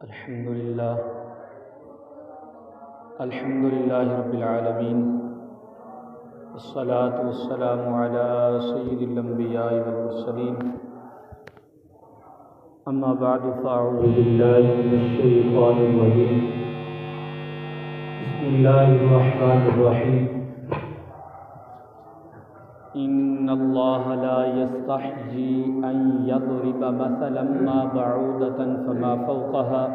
الحمدللہ رب العالمین، والصلاة والسلام علی سید الانبیاء والمرسلین، اما بعد فاعوذ باللہ من الشیطان الرجیم، بسم اللہ الرحمن الرحیم۔ ان اللہ لا یستحیی ان یضرب مثلا ما بعوضة فما فوقها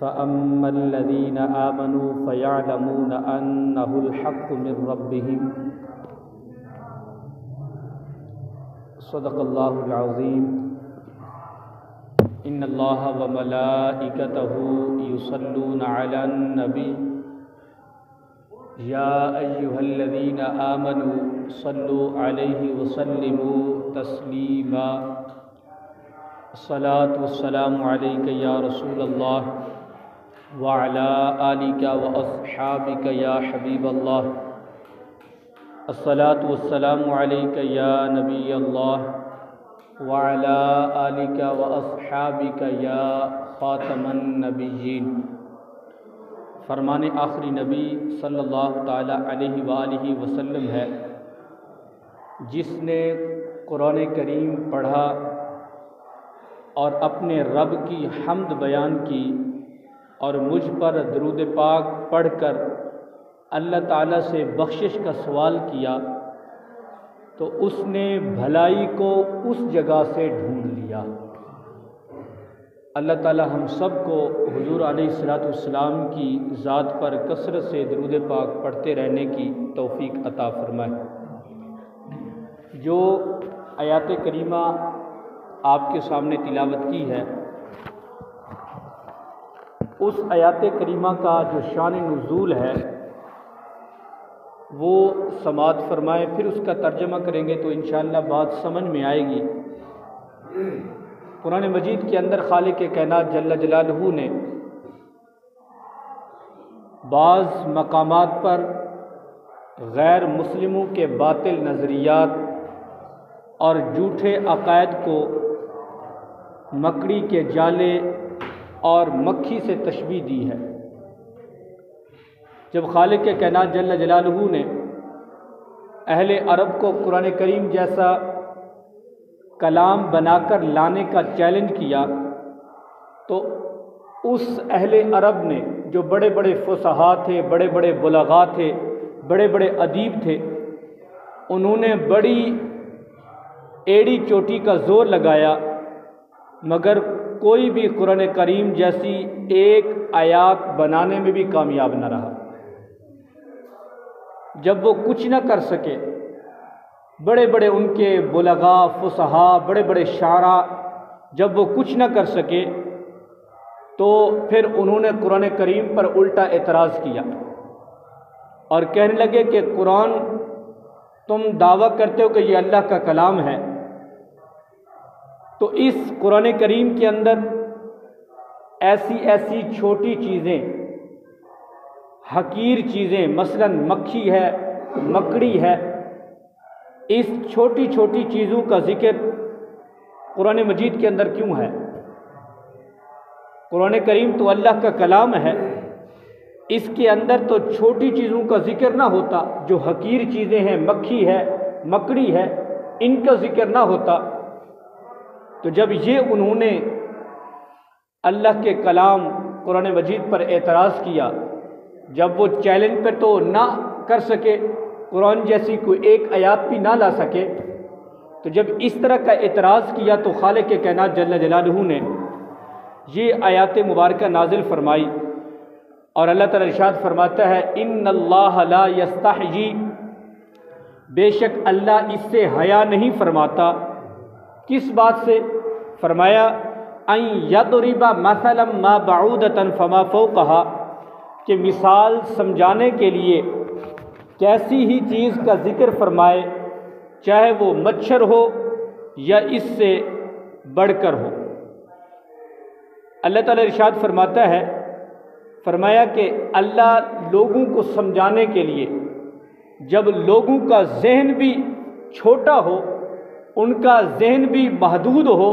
فأما الذين آمنوا فيعلمون أنه الحق من ربهم صدق الله العظيم۔ إن الله وملائكته يصلون على النبي يا أيها الذين آمنوا صلوا عليه وسلموا تسليما۔ الصلاة والسلام عليك يا رسول الله وعلى آلك وأصحابك يا حبيب الله۔ الصلاة والسلام عليك يا نبي الله وعلى آلك وأصحابك يا خاتم النبيين۔ فرمان آخری نبی صلی اللہ تعالی علیہ وآلہ وسلم ہے، جس نے قرآن کریم پڑھا اور اپنے رب کی حمد بیان کی اور مجھ پر درود پاک پڑھ کر اللہ تعالیٰ سے بخشش کا سوال کیا تو اس نے بھلائی کو اس جگہ سے ڈھونڈ لیا۔ اللہ تعالیٰ ہم سب کو حضور علیہ السلام کی ذات پر کثرت سے درود پاک پڑھتے رہنے کی توفیق عطا فرمائے۔ جو آیات کریمہ آپ کے سامنے تلاوت کی ہے، اس آیات کریمہ کا جو شان نزول ہے وہ سماعت فرمائے، پھر اس کا ترجمہ کریں گے تو انشاءاللہ بات سمجھ میں آئے گی۔ قرآن مجید کے اندر خالق کائنات جل جلالہ نے بعض مقامات پر غیر مسلموں کے باطل نظریات اور جھوٹے عقائد کو مکڑی کے جالے اور مکھی سے تشبیہ دی ہے۔ جب خالق کائنات جل جلالہ نے اہل عرب کو قرآن کریم جیسا کلام بنا کر لانے کا چیلنج کیا تو اس اہل عرب نے، جو بڑے بڑے فصحاء تھے، بڑے بڑے بلغاء تھے، بڑے بڑے ادیب تھے، انہوں نے بڑی ایڑی چوٹی کا زور لگایا، مگر کوئی بھی قرآن کریم جیسی ایک آیات بنانے میں بھی کامیاب نہ رہا۔ جب وہ کچھ نہ کر سکے، بڑے بڑے ان کے بلغاء، فصحاء، بڑے بڑے شاعراء جب وہ کچھ نہ کر سکے تو پھر انہوں نے قرآن کریم پر الٹا اعتراض کیا اور کہنے لگے کہ قرآن تم دعویٰ کرتے ہو کہ یہ اللہ کا کلام ہے، تو اس قرآن کریم کے اندر ایسی ایسی چھوٹی چیزیں، حقیر چیزیں، مثلا مکھی ہے، مکڑی ہے، اس چھوٹی چھوٹی چیزوں کا ذکر قرآن مجید کے اندر کیوں ہے؟ قرآن کریم تو اللہ کا کلام ہے، اس کے اندر تو چھوٹی چیزوں کا ذکر نہ ہوتا، جو حقیر چیزیں ہیں، مکھی ہے، مکڑی ہے، ان کا ذکر نہ ہوتا۔ تو جب یہ انہوں نے اللہ کے کلام قرآن مجید پر اعتراض کیا، جب وہ چیلنج پر تو نہ کر سکے، قرآن جیسی کوئی ایک آیات بھی نہ لا سکے، تو جب اس طرح کا اعتراض کیا تو خالق کائنات جل جلالہ نے یہ آیات مبارکہ نازل فرمائی، اور اللہ تعالیٰ ارشاد فرماتا ہے ان اللہ لا یستحیی، بے شک اللہ اس سے حیا نہیں فرماتا۔ کس بات سے؟ فرمایا ان یضرب مثلا ما بعوضة فما فوقها، کہ مثال سمجھانے کے لیے کیسی ہی چیز کا ذکر فرمائے، چاہے وہ مچھر ہو یا اس سے بڑھ کر ہو۔ اللہ تعالیٰ ارشاد فرماتا ہے، فرمایا کہ اللہ لوگوں کو سمجھانے کے لیے جب لوگوں کا ذہن بھی چھوٹا ہو، ان کا ذہن بھی محدود ہو،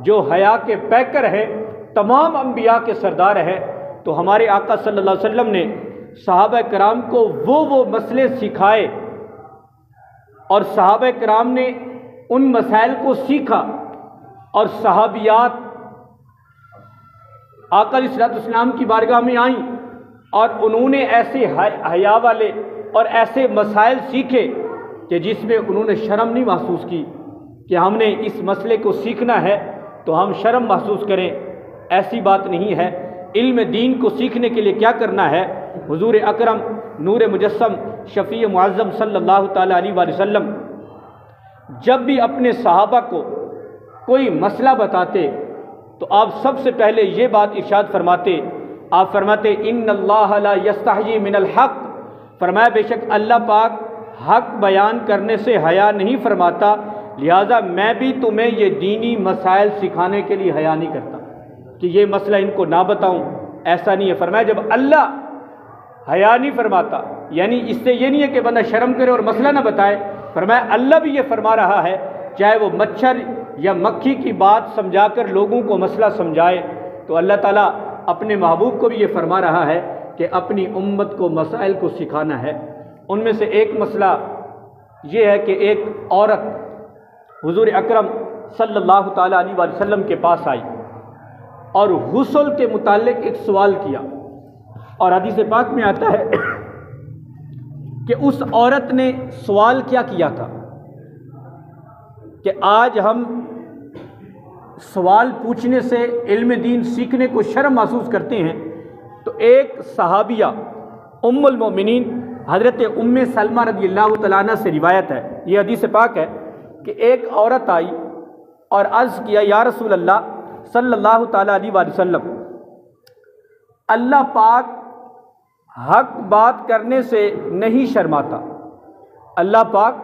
جو حیا کے پیکر ہیں، تمام انبیاء کے سردار ہیں، تو ہمارے آقا صلی اللہ علیہ وسلم نے صحابہ کرام کو وہ مسئلے سکھائے، اور صحابہ کرام نے ان مسائل کو سیکھا، اور صحابیات آقا علیہ الصلوۃ والسلام کی بارگاہ میں آئیں اور انہوں نے ایسے حیا والے اور ایسے مسائل سیکھے کہ جس میں انہوں نے شرم نہیں محسوس کی کہ ہم نے اس مسئلے کو سیکھنا ہے تو ہم شرم محسوس کریں، ایسی بات نہیں ہے۔ علم دین کو سیکھنے کے لیے کیا کرنا ہے؟ حضور اکرم نور مجسم شفیع معظم صلی اللہ تعالیٰ علیہ وآلہ وسلم جب بھی اپنے صحابہ کو کوئی مسئلہ بتاتے تو آپ سب سے پہلے یہ بات ارشاد فرماتے، آپ فرماتے ان اللہ لا یستحیی من الحق، فرمایا بے شک اللہ پاک حق بیان کرنے سے حیا نہیں فرماتا، لہٰذا میں بھی تمہیں یہ دینی مسائل سکھانے کے لیے حیا نہیں کرتا کہ یہ مسئلہ ان کو نہ بتاؤں، ایسا نہیں ہے۔ فرمایا جب اللہ حیا نہیں فرماتا، یعنی اس سے یہ نہیں ہے کہ بندہ شرم کرے اور مسئلہ نہ بتائے، فرمایا اللہ بھی یہ فرما رہا ہے، چاہے وہ مچھر یا مکھی کی بات سمجھا کر لوگوں کو مسئلہ سمجھائے، تو اللہ تعالیٰ اپنے محبوب کو بھی یہ فرما رہا ہے کہ اپنی امت کو مسائل کو سکھانا ہے۔ ان میں سے ایک مسئلہ یہ ہے کہ ایک عورت حضور اکرم صلی اللہ تعالیٰ علیہ وآلہ وسلم کے پاس آئی اور غسل کے متعلق ایک سوال کیا، اور حدیث پاک میں آتا ہے کہ اس عورت نے سوال کیا کیا تھا کہ آج ہم سوال پوچھنے سے علم دین سیکھنے کو شرم محسوس کرتے ہیں، تو ایک صحابیہ ام المؤمنین حضرت ام سلمہ رضی اللہ تعالیٰ عنہ سے روایت ہے، یہ حدیث پاک ہے کہ ایک عورت آئی اور عرض کیا یا رسول اللہ صلی اللہ تعالیٰ علیہ وآلہ وسلم، اللہ پاک حق بات کرنے سے نہیں شرماتا، اللہ پاک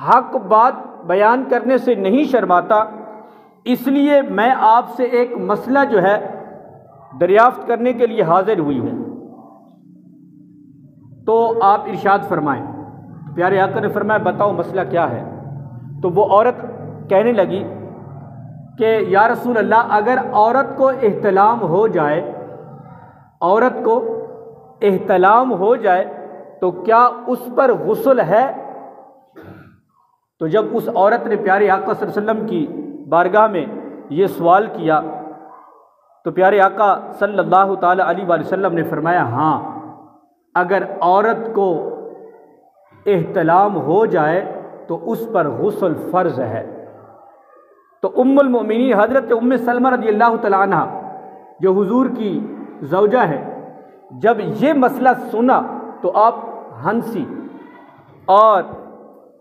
حق بات بیان کرنے سے نہیں شرماتا، اس لیے میں آپ سے ایک مسئلہ جو ہے دریافت کرنے کے لیے حاضر ہوئی ہوں، تو آپ ارشاد فرمائیں۔ پیارے آقا نے فرمایا بتاؤ مسئلہ کیا ہے؟ تو وہ عورت کہنے لگی کہ یا رسول اللہ اگر عورت کو احتلام ہو جائے، عورت کو احتلام ہو جائے تو کیا اس پر غسل ہے؟ تو جب اس عورت نے پیارے آقا صلی اللہ علیہ وسلم کی بارگاہ میں یہ سوال کیا تو پیارے آقا صلی اللہ تعالیٰ علیہ وآلہ وسلم نے فرمایا ہاں، اگر عورت کو احتلام ہو جائے تو اس پر غسل فرض ہے۔ تو ام المؤمنین حضرت ام سلمہ رضی اللہ تعالیٰ عنہ جو حضور کی زوجہ ہے، جب یہ مسئلہ سنا تو آپ ہنسی، اور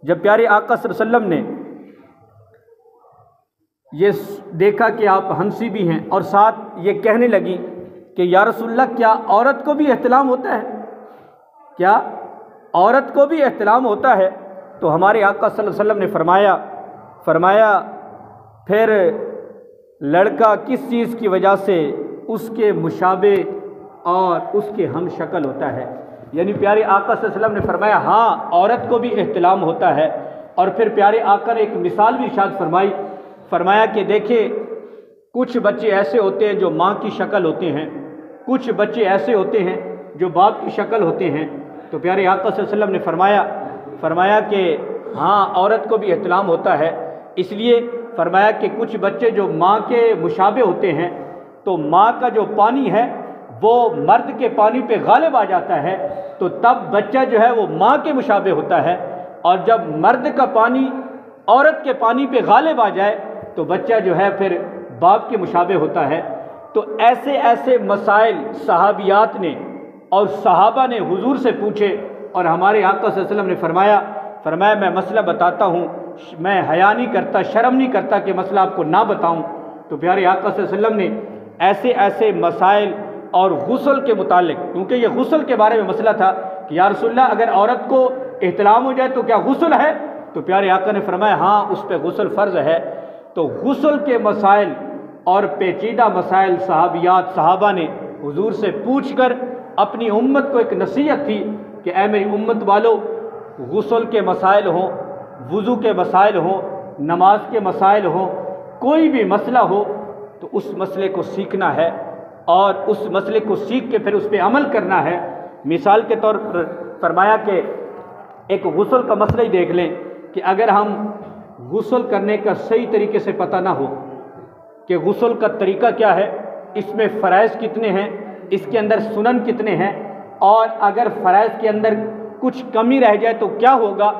جب پیارے آقا صلی اللہ علیہ وسلم نے یہ دیکھا کہ آپ ہنسی بھی ہیں اور ساتھ یہ کہنے لگی کہ یا رسول اللہ کیا عورت کو بھی احتلام ہوتا ہے؟ کیا عورت کو بھی احتلام ہوتا ہے؟ تو ہمارے آقا صلی اللہ علیہ وسلم نے فرمایا پھر لڑکا کس چیز کی وجہ سے اس کے مشابہ اور اس کے ہم شکل ہوتا ہے؟ یعنی پیارے آقا صلی اللہ علیہ وسلم نے فرمایا ہاں عورت کو بھی احتلام ہوتا ہے، اور پھر پیارے آقا نے ایک مثال بھی ارشاد فرمایا کہ دیکھیں کچھ بچے ایسے ہوتے ہیں جو ماں کی شکل ہوتے ہیں، کچھ بچے ایسے ہوتے ہیں جو باپ کی شکل ہوتے ہیں۔ تو پیارے آقا صلی اللہ علیہ وسلم نے فرمایا کہ ہاں عورت کو بھی احتلام ہوتا ہے، اس لیے فرمایا کہ کچھ بچے جو ماں کے مشابہ ہوتے ہیں تو ماں کا جو پانی ہے وہ مرد کے پانی پہ غالب آ جاتا ہے، تو تب بچہ جو ہے وہ ماں کے مشابہ ہوتا ہے، اور جب مرد کا پانی عورت کے پانی پہ غالب آ جائے تو بچہ جو ہے پھر باپ کے مشابہ ہوتا ہے۔ تو ایسے ایسے مسائل صحابیات نے اور صحابہ نے حضور سے پوچھے، اور ہمارے آقا صلی اللہ علیہ وسلم نے فرمایا میں مسئلہ بتاتا ہوں، میں حیا نہیں کرتا، شرم نہیں کرتا کہ مسئلہ آپ کو نہ بتاؤں۔ تو پیارے آقا صلی اللہ علیہ وسلم نے ایسے ایسے مسائل اور غسل کے متعلق، کیونکہ یہ غسل کے بارے میں مسئلہ تھا کہ یا رسول اللہ اگر عورت کو احتلام ہو جائے تو کیا غسل ہے؟ تو پیارے آقا نے فرمایا ہاں اس پہ غسل فرض ہے۔ تو غسل کے مسائل اور پیچیدہ مسائل صحابہ نے حضور سے پوچھ کر اپنی امت کو ایک نصیحت تھی کہ اے میری امت والو، غسل کے مسائل ہوں، وضو کے مسائل ہوں، نماز کے مسائل ہوں، کوئی بھی مسئلہ ہو تو اس مسئلے کو سیکھنا ہے اور اس مسئلے کو سیکھ کے پھر اس پہ عمل کرنا ہے۔ مثال کے طور پر فرمایا کہ ایک غسل کا مسئلہ ہی دیکھ لیں کہ اگر ہم غسل کرنے کا صحیح طریقے سے پتہ نہ ہو کہ غسل کا طریقہ کیا ہے، اس میں فرائض کتنے ہیں، اس کے اندر سنن کتنے ہیں، اور اگر فرائض کے اندر کچھ کمی رہ جائے تو کیا ہوگا،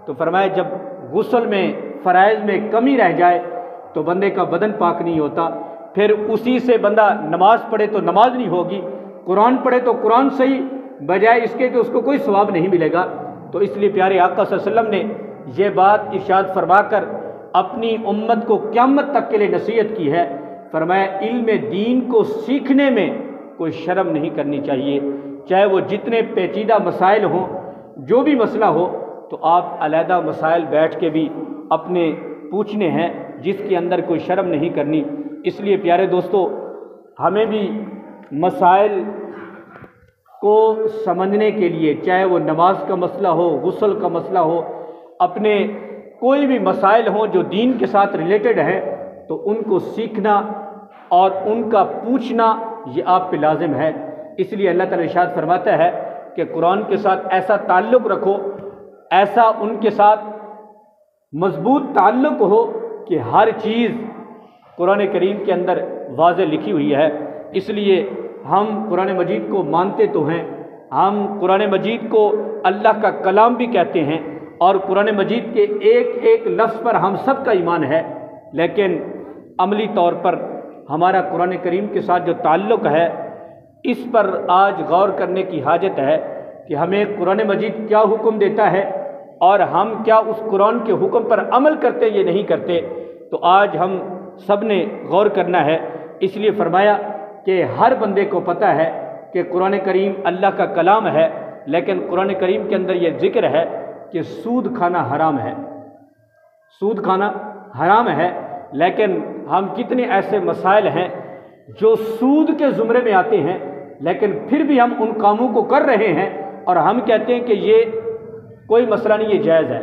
تو فرمایا جب غسل میں فرائض میں کمی رہ جائے تو بندے کا بدن پاک نہیں ہوتا، پھر اسی سے بندہ نماز پڑھے تو نماز نہیں ہوگی، قرآن پڑھے تو قرآن صحیح بجائے اس کے کہ اس کو کوئی ثواب نہیں ملے گا۔ تو اس لیے پیارے آقا صلی اللہ علیہ وسلم نے یہ بات ارشاد فرما کر اپنی امت کو قیامت تک کے لیے نصیحت کی ہے، فرمایا علم دین کو سیکھنے میں کوئی شرم نہیں کرنی چاہیے، چاہے وہ جتنے پیچیدہ مسائل ہوں، جو بھی مسئلہ ہو تو آپ علیحدہ مسائل بیٹھ کے بھی اپنے پوچھنے ہیں، جس کے اندر کوئی شرم نہیں کرنی۔ اس لیے پیارے دوستو، ہمیں بھی مسائل کو سمجھنے کے لیے، چاہے وہ نماز کا مسئلہ ہو، غسل کا مسئلہ ہو، اپنے کوئی بھی مسائل ہوں جو دین کے ساتھ ریلیٹڈ ہیں، تو ان کو سیکھنا اور ان کا پوچھنا یہ آپ پہ لازم ہے۔ اس لیے اللہ تعالیٰ ارشاد فرماتا ہے کہ قرآن کے ساتھ ایسا تعلق رکھو، ایسا ان کے ساتھ مضبوط تعلق ہو کہ ہر چیز قرآن کریم کے اندر واضح لکھی ہوئی ہے۔ اس لیے ہم قرآن مجید کو مانتے تو ہیں، ہم قرآن مجید کو اللہ کا کلام بھی کہتے ہیں، اور قرآن مجید کے ایک ایک لفظ پر ہم سب کا ایمان ہے، لیکن عملی طور پر ہمارا قرآن کریم کے ساتھ جو تعلق ہے، اس پر آج غور کرنے کی حاجت ہے کہ ہمیں قرآن مجید کیا حکم دیتا ہے اور ہم کیا اس قرآن کے حکم پر عمل کرتے یا نہیں کرتے۔ تو آج ہم سب نے غور کرنا ہے۔ اس لیے فرمایا کہ ہر بندے کو پتہ ہے کہ قرآن کریم اللہ کا کلام ہے، لیکن قرآن کریم کے اندر یہ ذکر ہے کہ سود کھانا حرام ہے، سود کھانا حرام ہے، لیکن ہم کتنے ایسے مسائل ہیں جو سود کے زمرے میں آتے ہیں، لیکن پھر بھی ہم ان کاموں کو کر رہے ہیں اور ہم کہتے ہیں کہ یہ کوئی مسئلہ نہیں، یہ جائز ہے۔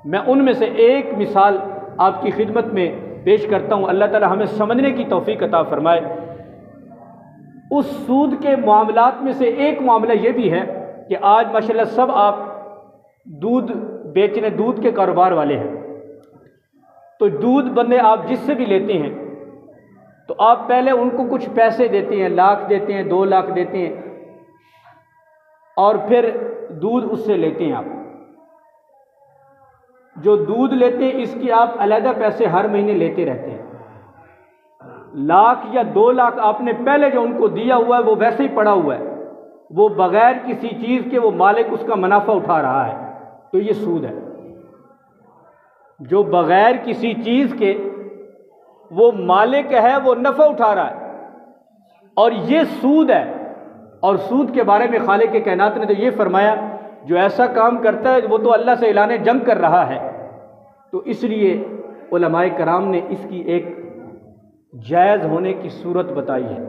میں ان میں سے ایک مثال آپ کی خدمت میں پیش کرتا ہوں، اللہ تعالی ہمیں سمجھنے کی توفیق عطا فرمائے۔ اس سود کے معاملات میں سے ایک معاملہ یہ بھی ہے کہ آج ماشاءاللہ سب آپ دودھ بیچنے، دودھ کے کاروبار والے ہیں، تو دودھ بندے آپ جس سے بھی لیتے ہیں تو آپ پہلے ان کو کچھ پیسے دیتے ہیں، لاکھ دیتے ہیں، 2 لاکھ دیتے ہیں، اور پھر دودھ اس سے لیتے ہیں۔ آپ جو دودھ لیتے ہیں اس کی آپ علیحدہ پیسے ہر مہینے لیتے رہتے ہیں۔ لاکھ یا 2 لاکھ آپ نے پہلے جو ان کو دیا ہوا ہے وہ ویسے ہی پڑا ہوا ہے، وہ بغیر کسی چیز کے وہ مالک اس کا منافع اٹھا رہا ہے، تو یہ سود ہے۔ جو بغیر کسی چیز کے وہ مالک ہے، وہ نفع اٹھا رہا ہے، اور یہ سود ہے۔ اور سود کے بارے میں خالق کائنات نے تو یہ فرمایا، جو ایسا کام کرتا ہے وہ تو اللہ سے اعلان جنگ کر رہا ہے۔ تو اس لیے علماء کرام نے اس کی ایک جائز ہونے کی صورت بتائی ہے،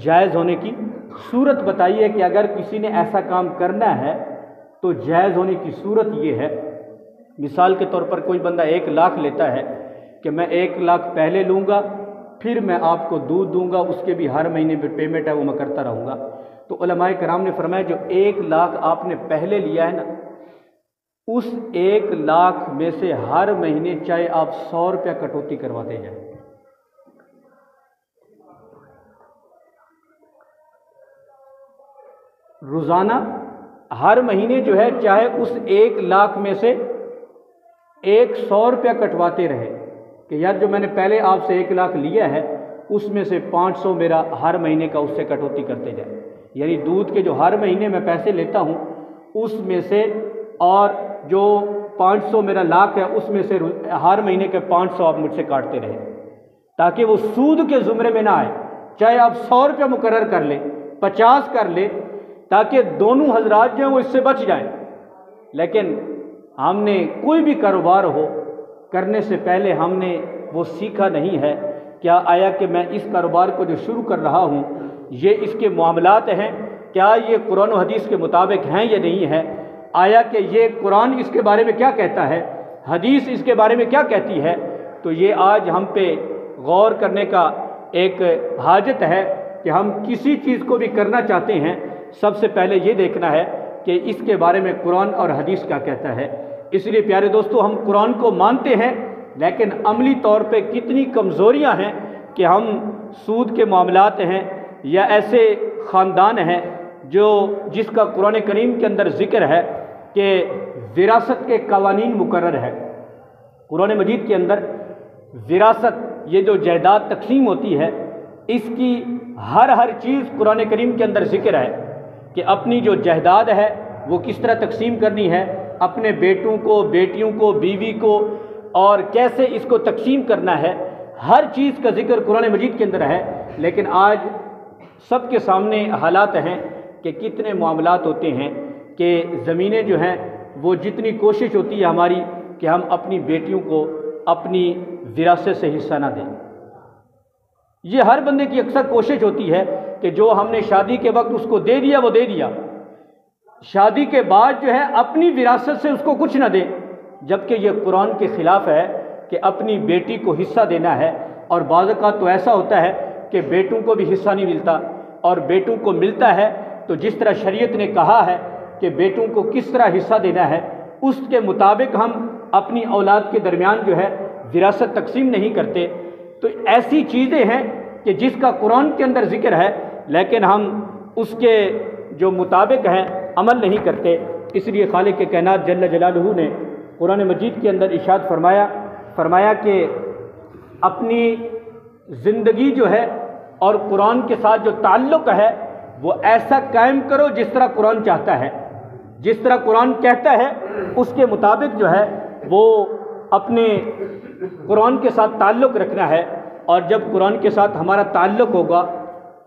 جائز ہونے کی صورت بتائی ہے کہ اگر کسی نے ایسا کام کرنا ہے تو جائز ہونے کی صورت یہ ہے۔ مثال کے طور پر کوئی بندہ 1 لاکھ لیتا ہے کہ میں 1 لاکھ پہلے لوں گا، پھر میں آپ کو دودھ دوں گا، اس کے بھی ہر مہینے پہ پیمنٹ ہے وہ میں کرتا رہوں گا۔ تو علماء کرام نے فرمایا جو 1 لاکھ آپ نے پہلے لیا ہے نا، اس 1 لاکھ میں سے ہر مہینے چاہے آپ 100 روپیہ کٹوتی کرواتے جائیں، روزانہ ہر مہینے جو ہے چاہے اس 1 لاکھ میں سے 100 روپیہ کٹواتے رہے کہ یار جو میں نے پہلے آپ سے 1 لاکھ لیا ہے اس میں سے 500 میرا ہر مہینے کا اس سے کٹوتی کرتے جائیں، یعنی دودھ کے جو ہر مہینے میں پیسے لیتا ہوں اس میں سے، اور جو 500 میرا لاکھ ہے اس میں سے ہر مہینے کے 500 آپ مجھ سے کاٹتے رہیں، تاکہ وہ سود کے زمرے میں نہ آئے۔ چاہے آپ 100 روپیہ مقرر کر لیں، 50 کر لیں، تاکہ دونوں حضرات جو ہیں وہ اس سے بچ جائیں۔ لیکن ہم نے کوئی بھی کاروبار ہو کرنے سے پہلے ہم نے وہ سیکھا نہیں ہے، کیا آیا کہ میں اس کاروبار کو جو شروع کر رہا ہوں یہ اس کے معاملات ہیں، کیا یہ قرآن و حدیث کے مطابق ہیں یا نہیں ہے، آیا کہ یہ قرآن اس کے بارے میں کیا کہتا ہے، حدیث اس کے بارے میں کیا کہتی ہے، تو یہ آج ہم پہ غور کرنے کا ایک حاجت ہے کہ ہم کسی چیز کو بھی کرنا چاہتے ہیں، سب سے پہلے یہ دیکھنا ہے کہ اس کے بارے میں قرآن اور حدیث کیا کہتا ہے۔ اس لیے پیارے دوستو، ہم قرآن کو مانتے ہیں لیکن عملی طور پہ کتنی کمزوریاں ہیں کہ ہم سود کے معاملات ہیں یا ایسے خاندان ہیں جس کا قرآن کریم کے اندر ذکر ہے کہ وراثت کے قوانین مقرر ہے۔ قرآن مجید کے اندر وراثت، یہ جو جائیداد تقسیم ہوتی ہے، اس کی ہر چیز قرآن کریم کے اندر ذکر ہے کہ اپنی جو جائیداد ہے وہ کس طرح تقسیم کرنی ہے، اپنے بیٹوں کو، بیٹیوں کو، بیوی کو، اور کیسے اس کو تقسیم کرنا ہے، ہر چیز کا ذکر قرآن مجید کے اندر ہے۔ لیکن آج سب کے سامنے حالات ہیں کہ کتنے معاملات ہوتے ہیں کہ زمینیں جو ہیں وہ جتنی کوشش ہوتی ہے ہماری کہ ہم اپنی بیٹیوں کو اپنی وراثت سے حصہ نہ دیں۔ یہ ہر بندے کی اکثر کوشش ہوتی ہے کہ جو ہم نے شادی کے وقت اس کو دے دیا وہ دے دیا، شادی کے بعد جو ہے اپنی وراثت سے اس کو کچھ نہ دے، جبکہ یہ قرآن کے خلاف ہے کہ اپنی بیٹی کو حصہ دینا ہے۔ اور بعض اوقات تو ایسا ہوتا ہے کہ بیٹوں کو بھی حصہ نہیں ملتا، اور بیٹوں کو ملتا ہے تو جس طرح شریعت نے کہا ہے کہ بیٹوں کو کس طرح حصہ دینا ہے اس کے مطابق ہم اپنی اولاد کے درمیان جو ہے وراثت تقسیم نہیں کرتے۔ تو ایسی چیزیں ہیں کہ جس کا قرآن کے اندر ذکر ہے لیکن ہم اس کے جو مطابق ہیں عمل نہیں کرتے۔ اس لیے خالق کائنات جل جلالہ نے قرآن مجید کے اندر ارشاد فرمایا کہ اپنی زندگی جو ہے اور قرآن کے ساتھ جو تعلق ہے وہ ایسا قائم کرو جس طرح قرآن چاہتا ہے، جس طرح قرآن کہتا ہے اس کے مطابق جو ہے وہ اپنے قرآن کے ساتھ تعلق رکھنا ہے۔ اور جب قرآن کے ساتھ ہمارا تعلق ہوگا،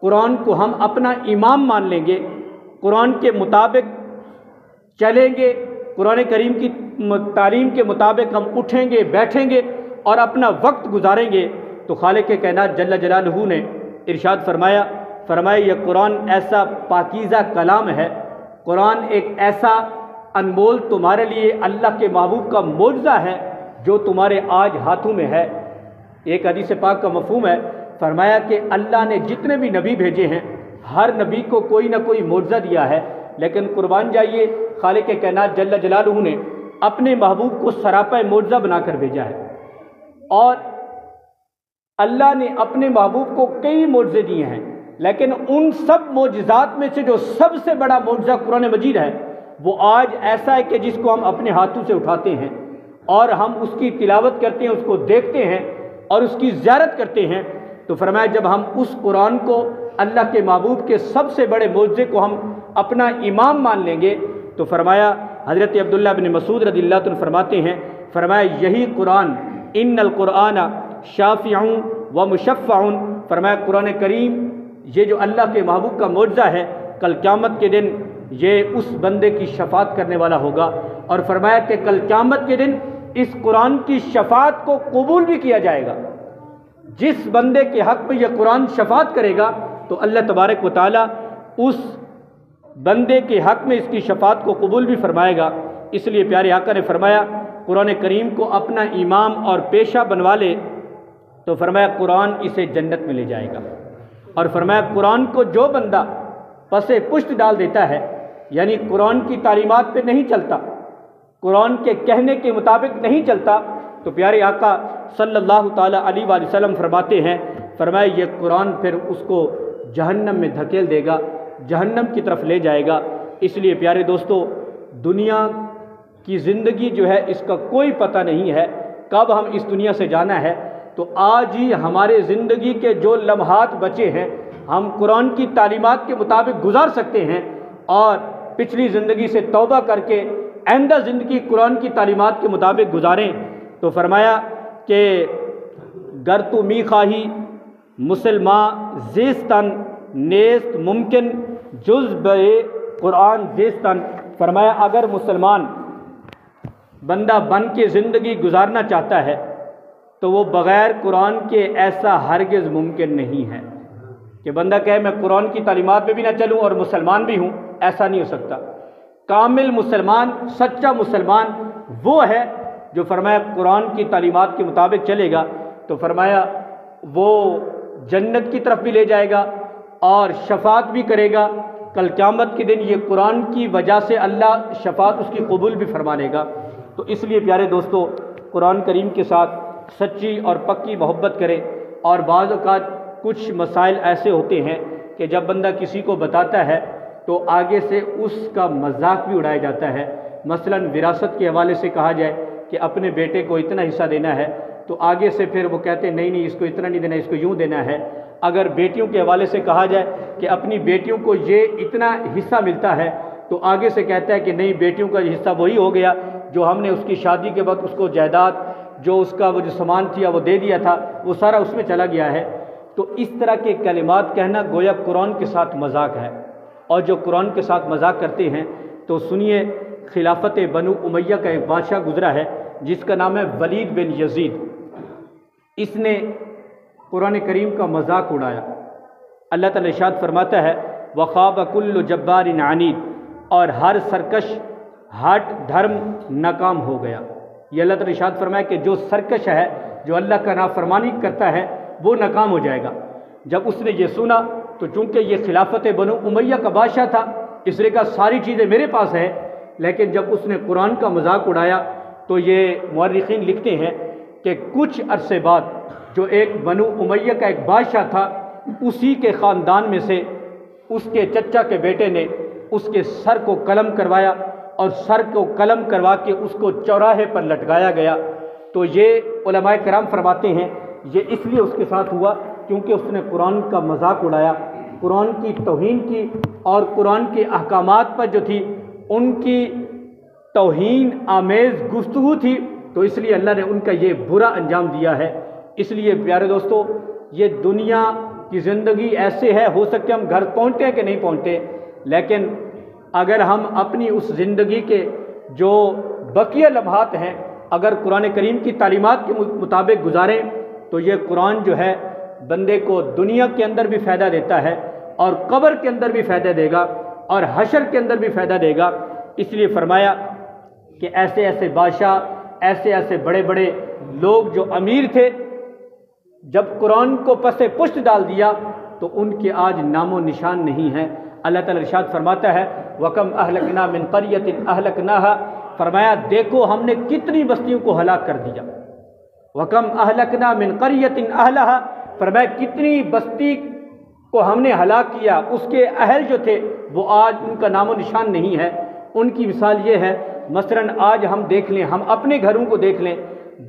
قرآن کو ہم اپنا امام مان لیں گے، قرآن کے مطابق چلیں گے، قرآن کریم کی تعلیم کے مطابق ہم اٹھیں گے، بیٹھیں گے اور اپنا وقت گزاریں گے، تو خالق کائنات جل جلالہ نے ارشاد فرمایا یہ قرآن ایسا پاکیزہ کلام ہے، قرآن ایک ایسا انمول تمہارے لیے اللہ کے محبوب کا معجزہ ہے جو تمہارے آج ہاتھوں میں ہے۔ ایک حدیث پاک کا مفہوم ہے، فرمایا کہ اللہ نے جتنے بھی نبی بھیجے ہیں ہر نبی کو کوئی نہ کوئی معجزہ دیا ہے، لیکن قربان جائیے خالق کائنات جل جلالہ نے اپنے محبوب کو سراپا معجزہ بنا کر بھیجا ہے۔ اور اللہ نے اپنے محبوب کو کئی معجزے دیے ہیں، لیکن ان سب معجزات میں سے جو سب سے بڑا معجزہ قرآن مجید ہے وہ آج ایسا ہے کہ جس کو ہم اپنے ہاتھوں سے اٹھاتے ہیں اور ہم اس کی تلاوت کرتے ہیں، اس کو دیکھتے ہیں اور اس کی زیارت کرتے ہیں۔ تو فرمایا جب ہم اس قرآن کو، اللہ کے محبوب کے سب سے بڑے معجزے کو ہم اپنا امام مان لیں گے، تو فرمایا حضرت عبداللہ بن مسعود رضی اللہ عنہ فرماتے ہیں، فرمایا یہی قرآن ان القرآن شافع و مشفع، فرمایا قرآن کریم یہ جو اللہ کے محبوب کا معجزہ ہے کل قیامت کے دن یہ اس بندے کی شفاعت کرنے والا ہوگا۔ اور فرمایا کہ کل قیامت کے دن اس قرآن کی شفاعت کو قبول بھی کیا جائے گا۔ جس بندے کے حق میں یہ قرآن شفاعت کرے گا تو اللہ تبارک و تعالی اس بندے کے حق میں اس کی شفاعت کو قبول بھی فرمائے گا۔ اس لیے پیارے آقا نے فرمایا قرآن کریم کو اپنا امام اور پیشہ بنوا لے تو فرمایا قرآن اسے جنت میں لے جائے گا۔ اور فرمایا قرآن کو جو بندہ پس پشت ڈال دیتا ہے، یعنی قرآن کی تعلیمات پہ نہیں چلتا، قرآن کے کہنے کے مطابق نہیں چلتا، تو پیارے آقا صلی اللہ تعالیٰ علیہ وآلہ وسلم فرماتے ہیں، فرمایا یہ قرآن پھر اس کو جہنم میں دھکیل دے گا، جہنم کی طرف لے جائے گا۔ اس لیے پیارے دوستو، دنیا کی زندگی جو ہے اس کا کوئی پتہ نہیں ہے کب ہم اس دنیا سے جانا ہے، تو آج ہی ہمارے زندگی کے جو لمحات بچے ہیں ہم قرآن کی تعلیمات کے مطابق گزار سکتے ہیں، اور پچھلی زندگی سے توبہ کر کے آئندہ زندگی قرآن کی تعلیمات کے مطابق گزاریں۔ تو فرمایا کہ گر تو می خواہی مسلمان زیستن نیست ممکن جز بے قرآن زیستن، فرمایا اگر مسلمان بندہ بن کے زندگی گزارنا چاہتا ہے تو وہ بغیر قرآن کے ایسا ہرگز ممکن نہیں ہے کہ بندہ کہے میں قرآن کی تعلیمات پہ بھی نہ چلوں اور مسلمان بھی ہوں، ایسا نہیں ہو سکتا۔ کامل مسلمان، سچا مسلمان وہ ہے جو فرمایا قرآن کی تعلیمات کے مطابق چلے گا تو فرمایا وہ جنت کی طرف بھی لے جائے گا اور شفاعت بھی کرے گا. کل قیامت کے دن یہ قرآن کی وجہ سے اللہ شفاعت اس کی قبول بھی فرما لے گا. تو اس لیے پیارے دوستو قرآن کریم کے ساتھ سچی اور پکی محبت کریں. اور بعض اوقات کچھ مسائل ایسے ہوتے ہیں کہ جب بندہ کسی کو بتاتا ہے تو آگے سے اس کا مذاق بھی اڑایا جاتا ہے. مثلا وراثت کے حوالے سے کہا جائے کہ اپنے بیٹے کو اتنا حصہ دینا ہے تو آگے سے پھر وہ کہتے ہیں نہیں اس کو اتنا نہیں دینا، اس کو یوں دینا ہے. اگر بیٹیوں کے حوالے سے کہا جائے کہ اپنی بیٹیوں کو یہ اتنا حصہ ملتا ہے تو آگے سے کہتا ہے کہ نہیں بیٹیوں کا حصہ وہی ہو گیا جو ہم نے اس کی شادی کے وقت اس کو جائیداد جو اس کا وہ جو سامان تھا وہ دے دیا تھا وہ سارا اس میں چلا گیا ہے. تو اس طرح کے کلمات کہنا گویا قرآن کے ساتھ مذاق ہے. اور جو قرآن کے ساتھ مذاق کرتے ہیں تو سنیے خلافت بنو امیہ کا ایک بادشاہ گزرا ہے جس کا نام ہے ولید بن یزید. اس نے قرآن کریم کا مذاق اڑایا. اللہ تعالی ارشاد فرماتا ہے وَخَابَ كُلُّ جَبَّارٍ عَنِيدٍ، اور ہر سرکش ہٹ دھرم ناکام ہو گیا. یہ اللہ تعالی ارشاد فرمایا کہ جو سرکش ہے جو اللہ کا نافرمانی کرتا ہے وہ ناکام ہو جائے گا. جب اس نے یہ سنا تو چونکہ یہ خلافت بنو امیہ کا بادشاہ تھا اس نے کہا ساری چیزیں میرے پاس ہیں. لیکن جب اس نے قرآن کا مذاق اڑایا تو یہ مورخین لکھتے ہیں کہ کچھ عرصے بعد جو ایک بنو امیہ کا ایک بادشاہ تھا اسی کے خاندان میں سے اس کے چچا کے بیٹے نے اس کے سر کو قلم کروایا اور سر کو قلم کروا کے اس کو چوراہے پر لٹکایا گیا. تو یہ علماء کرام فرماتے ہیں یہ اس لیے اس کے ساتھ ہوا کیونکہ اس نے قرآن کا مذاق اڑایا، قرآن کی توہین کی اور قرآن کے احکامات پر جو تھی ان کی توہین آمیز گفتگو تھی. تو اس لیے اللہ نے ان کا یہ برا انجام دیا ہے. اس لیے پیارے دوستو یہ دنیا کی زندگی ایسے ہے، ہو سکتے ہم گھر پہنچتے ہیں کہ نہیں پہنچتے، لیکن اگر ہم اپنی اس زندگی کے جو بقیہ لمحات ہیں اگر قرآن کریم کی تعلیمات کے مطابق گزاریں تو یہ قرآن جو ہے بندے کو دنیا کے اندر بھی فائدہ دیتا ہے اور قبر کے اندر بھی فائدہ دے گا اور حشر کے اندر بھی فائدہ دے گا. اس لیے فرمایا کہ ایسے ایسے بادشاہ ایسے ایسے بڑے بڑے لوگ جو امیر تھے جب قرآن کو پس پشت ڈال دیا تو ان کے آج نام و نشان نہیں ہیں. اللہ تعالی ارشاد فرماتا ہے وَكَمْ أَهْلَكْنَا مِنْ قَرْيَةٍ أَهْلَكْنَاهَا، فرمایا دیکھو ہم نے کتنی بستیوں کو ہلاک کر دیا. وَكَمْ أَهْلَكْنَا مِنْ قَرْيَةٍ أَهْلَهَا، فرمایا کتنی بستی کو ہم نے ہلاک کیا، اس کے اہل جو تھے وہ آج ان کا نام و نشان نہیں ہے. ان کی مثال یہ ہے مثلا آج ہم دیکھ لیں، ہم اپنے گھروں کو دیکھ لیں،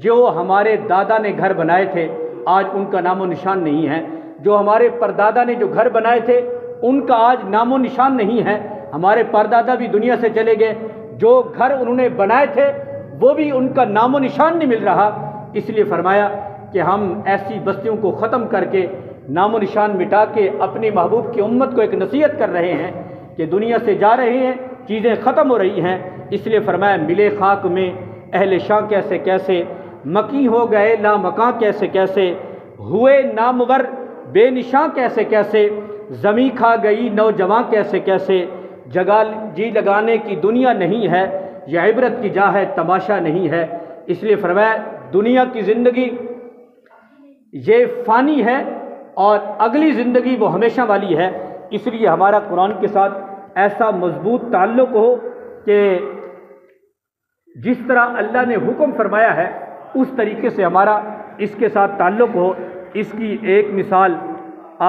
جو ہمارے دادا نے گھر بنائے تھے آج ان کا نام و نشان نہیں ہے. جو ہمارے پردادا نے جو گھر بنائے تھے ان کا آج نام و نشان نہیں ہے. ہمارے پردادا بھی دنیا سے چلے گئے، جو گھر انہوں نے بنائے تھے وہ بھی ان کا نام و نشان نہیں مل رہا. اس لیے فرمایا کہ ہم ایسی بستیوں کو ختم کر کے نام و نشان مٹا کے اپنی محبوب کی امت کو ایک نصیحت کر رہے ہیں کہ دنیا سے جا رہے ہیں، چیزیں ختم ہو رہی ہیں. اس لیے فرمایا ملے خاک میں اہل شاں کیسے کیسے، مکی ہو گئے لامکاں کیسے کیسے، ہوئے نامور بے نشاں کیسے کیسے، زمیں کھا گئی نوجواں کیسے کیسے. جگہ جی لگانے کی دنیا نہیں ہے، یہ عبرت کی جا ہے تماشا نہیں ہے. اس لیے فرمایا دنیا کی زندگی یہ فانی ہے اور اگلی زندگی وہ ہمیشہ والی ہے. اس لیے ہمارا قرآن کے ساتھ ایسا مضبوط تعلق ہو کہ جس طرح اللہ نے حکم فرمایا ہے اس طریقے سے ہمارا اس کے ساتھ تعلق ہو. اس کی ایک مثال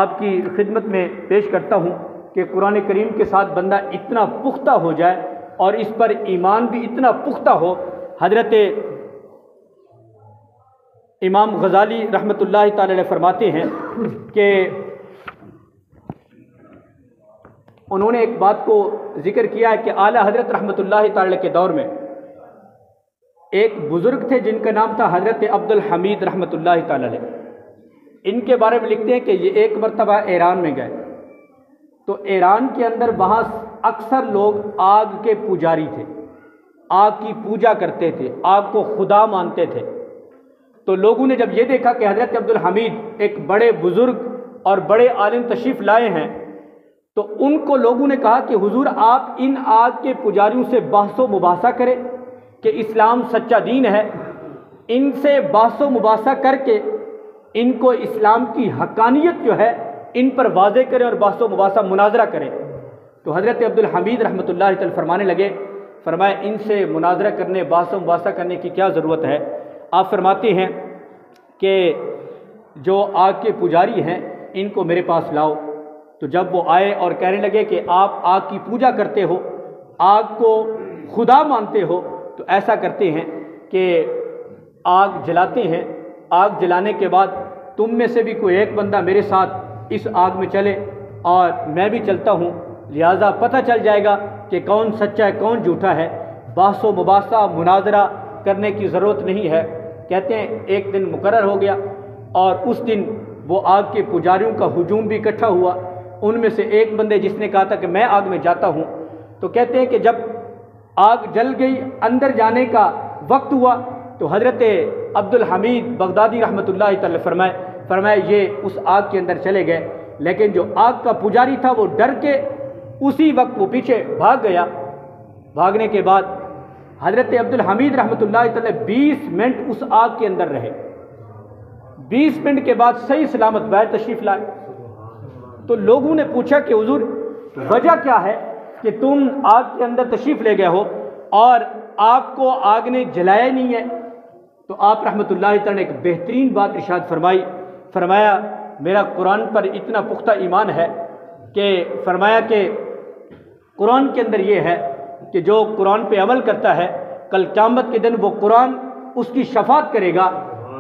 آپ کی خدمت میں پیش کرتا ہوں کہ قرآن کریم کے ساتھ بندہ اتنا پختہ ہو جائے اور اس پر ایمان بھی اتنا پختہ ہو. حضرت امام غزالی رحمۃ اللہ تعالی علیہ فرماتے ہیں کہ انہوں نے ایک بات کو ذکر کیا ہے کہ اعلیٰ حضرت رحمۃ اللہ تعالی کے دور میں ایک بزرگ تھے جن کا نام تھا حضرت عبد الحمید رحمۃ اللہ تعالی علیہ. ان کے بارے میں لکھتے ہیں کہ یہ ایک مرتبہ ایران میں گئے تو ایران کے اندر وہاں اکثر لوگ آگ کے پجاری تھے، آگ کی پوجا کرتے تھے، آگ کو خدا مانتے تھے. تو لوگوں نے جب یہ دیکھا کہ حضرت عبد الحمید ایک بڑے بزرگ اور بڑے عالم تشریف لائے ہیں تو ان کو لوگوں نے کہا کہ حضور آپ ان آگ کے پجاریوں سے بحث و مباحثہ کریں کہ اسلام سچا دین ہے ان سے بحث و مباحثہ کر کے ان کو اسلام کی حقانیت جو ہے ان پر واضح کریں اور بحث و مباحثہ مناظرہ کریں۔ تو حضرت عبدالحمید رحمۃ اللہ تعالی فرمانے لگے، فرمایا ان سے مناظرہ کرنے، بحث و مباحثہ کرنے کی کیا ضرورت ہے؟ آپ فرماتے ہیں کہ جو آگ کے پجاری ہیں ان کو میرے پاس لاؤ۔ تو جب وہ آئے اور کہنے لگے کہ آپ آگ کی پوجا کرتے ہو، آگ کو خدا مانتے ہو، تو ایسا کرتے ہیں کہ آگ جلاتے ہیں، آگ جلانے کے بعد تم میں سے بھی کوئی ایک بندہ میرے ساتھ اس آگ میں چلے اور میں بھی چلتا ہوں، لہٰذا پتہ چل جائے گا کہ کون سچا ہے کون جھوٹا ہے۔ بحث و مباحثہ مناظرہ کرنے کی ضرورت نہیں ہے۔ کہتے ہیں ایک دن مقرر ہو گیا اور اس دن وہ آگ کے پجاریوں کا ہجوم بھی اکٹھا ہوا۔ ان میں سے ایک بندے جس نے کہا تھا کہ میں آگ میں جاتا ہوں، تو کہتے ہیں کہ جب آگ جل گئی، اندر جانے کا وقت ہوا، تو حضرت عبدالحمید بغدادی رحمۃ اللہ تعالی فرمائے یہ اس آگ کے اندر چلے گئے، لیکن جو آگ کا پجاری تھا وہ ڈر کے اسی وقت وہ پیچھے بھاگ گیا۔ بھاگنے کے بعد حضرت عبدالحمید رحمۃ اللہ تعالی 20 منٹ اس آگ کے اندر رہے۔ 20 منٹ کے بعد صحیح سلامت باہر تشریف لائے۔ تو لوگوں نے پوچھا کہ حضور وجہ کیا ہے کہ تم آگ کے اندر تشریف لے گئے ہو اور آپ کو آگ نے جلایا ہی نہیں ہے؟ تو آپ رحمۃ اللہ تعالی نے ایک بہترین بات ارشاد فرمایا میرا قرآن پر اتنا پختہ ایمان ہے کہ فرمایا کہ قرآن کے اندر یہ ہے کہ جو قرآن پہ عمل کرتا ہے کل قیامت کے دن وہ قرآن اس کی شفاعت کرے گا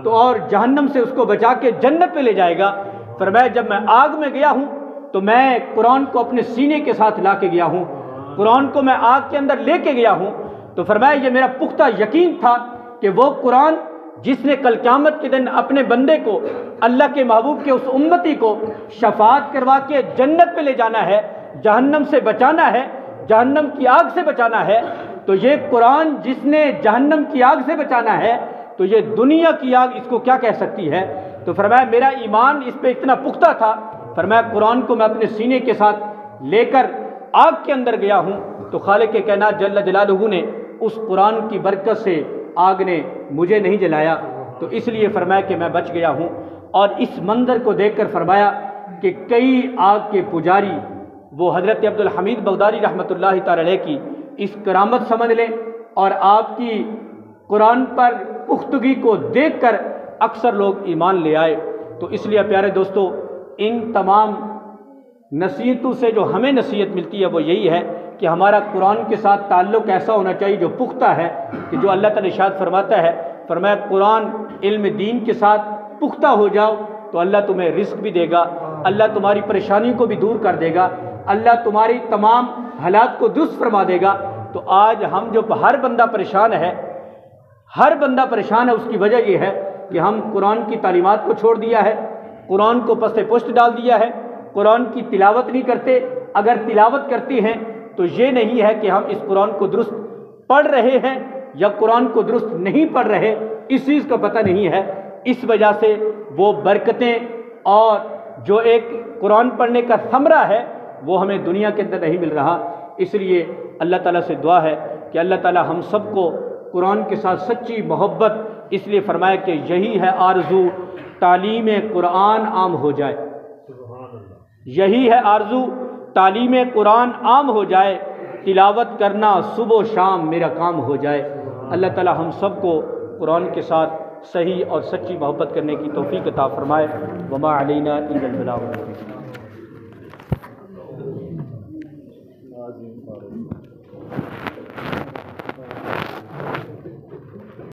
تو اور جہنم سے اس کو بچا کے جنت پہ لے جائے گا۔ فرمایا جب میں آگ میں گیا ہوں تو میں قرآن کو اپنے سینے کے ساتھ لا کے گیا ہوں، قرآن کو میں آگ کے اندر لے کے گیا ہوں۔ تو فرمایا یہ میرا پختہ یقین تھا کہ وہ قرآن جس نے کل قیامت کے دن اپنے بندے کو، اللہ کے محبوب کے اس امتی کو شفاعت کروا کے جنت پہ لے جانا ہے، جہنم سے بچانا ہے، جہنم کی آگ سے بچانا ہے، تو یہ قرآن جس نے جہنم کی آگ سے بچانا ہے تو یہ دنیا کی آگ اس کو کیا کہہ سکتی ہے؟ تو فرمایا میرا ایمان اس پہ اتنا پختہ تھا، فرمایا قرآن کو میں اپنے سینے کے ساتھ لے کر آگ کے اندر گیا ہوں تو خالق کائنات جل جلالہ نے اس قرآن کی برکت سے آگ نے مجھے نہیں جلایا، تو اس لیے فرمایا کہ میں بچ گیا ہوں۔ اور اس منظر کو دیکھ کر فرمایا کہ کئی آگ کے پجاری وہ حضرت عبدالحمید بغدادی رحمۃ اللہ تعالی علیہ کی اس کرامت سمجھ لیں اور آپ کی قرآن پر پختگی کو دیکھ کر اکثر لوگ ایمان لے آئے۔ تو اس لیے پیارے دوستو ان تمام نصیحتوں سے جو ہمیں نصیحت ملتی ہے وہ یہی ہے کہ ہمارا قرآن کے ساتھ تعلق ایسا ہونا چاہیے جو پختہ ہے، کہ جو اللہ تعالی ارشاد فرماتا ہے، فرمایا قرآن علم دین کے ساتھ پختہ ہو جاؤ تو اللہ تمہیں رزق بھی دے گا، اللہ تمہاری پریشانی کو بھی دور کر دے گا، اللہ تمہاری تمام حالات کو درست فرما دے گا۔ تو آج ہم جو ہر بندہ پریشان ہے، اس کی وجہ یہ ہے کہ ہم قرآن کی تعلیمات کو چھوڑ دیا ہے، قرآن کو پس پشت ڈال دیا ہے، قرآن کی تلاوت نہیں کرتے، اگر تلاوت کرتے ہیں تو یہ نہیں ہے کہ ہم اس قرآن کو درست پڑھ رہے ہیں یا قرآن کو درست نہیں پڑھ رہے، اس چیز کا پتہ نہیں ہے۔ اس وجہ سے وہ برکتیں اور جو ایک قرآن پڑھنے کا ثمرہ ہے وہ ہمیں دنیا کے اندر نہیں مل رہا۔ اس لیے اللہ تعالیٰ سے دعا ہے کہ اللہ تعالیٰ ہم سب کو قرآن کے ساتھ سچی محبت، اس لیے فرمایا کہ یہی ہے آرزو تعلیم قرآن عام ہو جائے، یہی ہے آرزو تعلیم قرآن عام ہو جائے، تلاوت کرنا صبح و شام میرا کام ہو جائے۔ اللہ تعالیٰ ہم سب کو قرآن کے ساتھ صحیح اور سچی محبت کرنے کی توفیق عطا فرمائے۔ وما علینا الا البلاغ۔